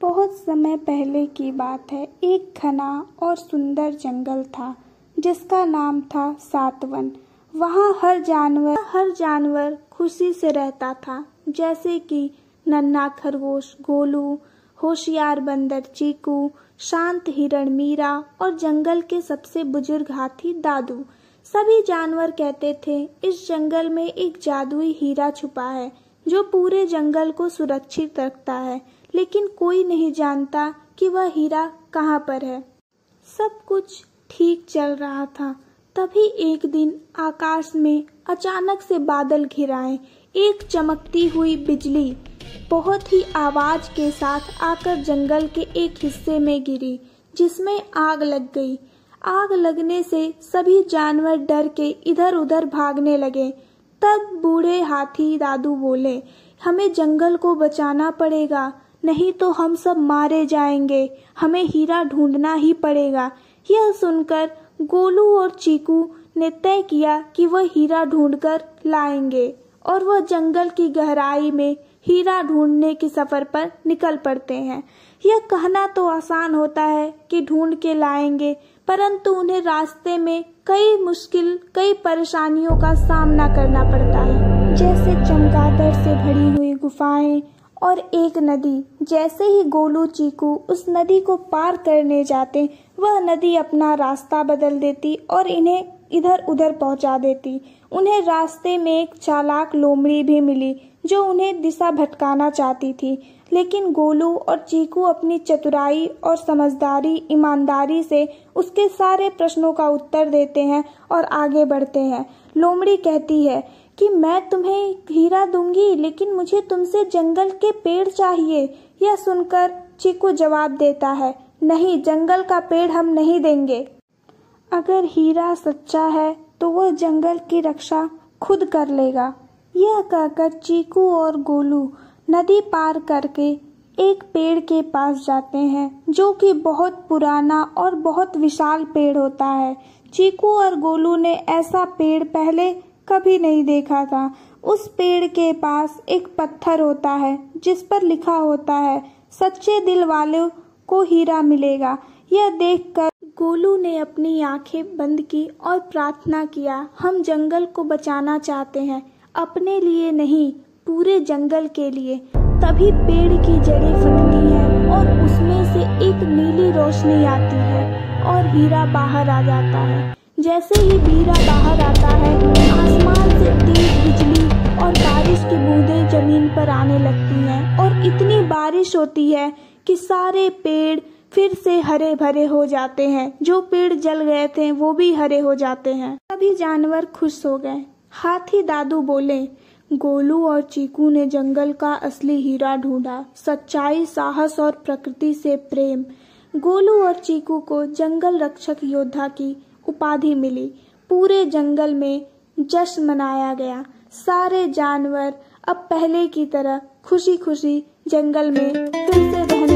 बहुत समय पहले की बात है। एक घना और सुंदर जंगल था जिसका नाम था सातवन। वहाँ हर जानवर खुशी से रहता था, जैसे कि नन्हा खरगोश गोलू, होशियार बंदर चीकू, शांत हिरण मीरा और जंगल के सबसे बुजुर्ग हाथी दादू। सभी जानवर कहते थे, इस जंगल में एक जादुई हीरा छुपा है जो पूरे जंगल को सुरक्षित रखता है, लेकिन कोई नहीं जानता कि वह हीरा कहाँ पर है। सब कुछ ठीक चल रहा था, तभी एक दिन आकाश में अचानक से बादल घिर आए। एक चमकती हुई बिजली बहुत ही आवाज के साथ आकर जंगल के एक हिस्से में गिरी, जिसमें आग लग गई। आग लगने से सभी जानवर डर के इधर उधर भागने लगे। तब बूढ़े हाथी दादू बोले, हमें जंगल को बचाना पड़ेगा, नहीं तो हम सब मारे जाएंगे। हमें हीरा ढूंढना ही पड़ेगा। यह सुनकर गोलू और चीकू ने तय किया कि वह हीरा ढूंढकर लाएंगे और वह जंगल की गहराई में हीरा ढूंढने के सफर पर निकल पड़ते हैं। यह कहना तो आसान होता है कि ढूंढ के लाएंगे, परंतु उन्हें रास्ते में कई परेशानियों का सामना करना पड़ता है, जैसे चमगादड़ से भरी हुई गुफाएं और एक नदी। जैसे ही गोलू चीकू उस नदी को पार करने जाते, वह नदी अपना रास्ता बदल देती और इन्हें इधर उधर पहुंचा देती। उन्हें रास्ते में एक चालाक लोमड़ी भी मिली जो उन्हें दिशा भटकाना चाहती थी, लेकिन गोलू और चीकू अपनी चतुराई और समझदारी ईमानदारी से उसके सारे प्रश्नों का उत्तर देते हैं और आगे बढ़ते हैं। लोमड़ी कहती है कि मैं तुम्हें हीरा दूंगी, लेकिन मुझे तुमसे जंगल के पेड़ चाहिए। यह सुनकर चीकू जवाब देता है, नहीं, जंगल का पेड़ हम नहीं देंगे। अगर हीरा सच्चा है तो वह जंगल की रक्षा खुद कर लेगा। यह कहकर चीकू और गोलू नदी पार करके एक पेड़ के पास जाते हैं, जो कि बहुत पुराना और बहुत विशाल पेड़ होता है। चीकू और गोलू ने ऐसा पेड़ पहले कभी नहीं देखा था। उस पेड़ के पास एक पत्थर होता है जिस पर लिखा होता है, सच्चे दिल वालों को हीरा मिलेगा। यह देखकर गोलू ने अपनी आंखें बंद की और प्रार्थना किया, हम जंगल को बचाना चाहते हैं, अपने लिए नहीं, पूरे जंगल के लिए। तभी पेड़ की जड़ें फटती हैं और उसमें से एक नीली रोशनी आती है और हीरा बाहर आ जाता है। जैसे ही हीरा बाहर आता है, आसमान से तेज बिजली और बारिश की बूंदें जमीन पर आने लगती हैं और इतनी बारिश होती है कि सारे पेड़ फिर से हरे भरे हो जाते हैं। जो पेड़ जल गए थे वो भी हरे हो जाते हैं। सभी जानवर खुश हो गए। हाथी दादू बोले, गोलू और चीकू ने जंगल का असली हीरा ढूंढा, सच्चाई, साहस और प्रकृति से प्रेम। गोलू और चीकू को जंगल रक्षक योद्धा की उपाधि मिली। पूरे जंगल में जश्न मनाया गया। सारे जानवर अब पहले की तरह खुशी खुशी जंगल में फिर से रहने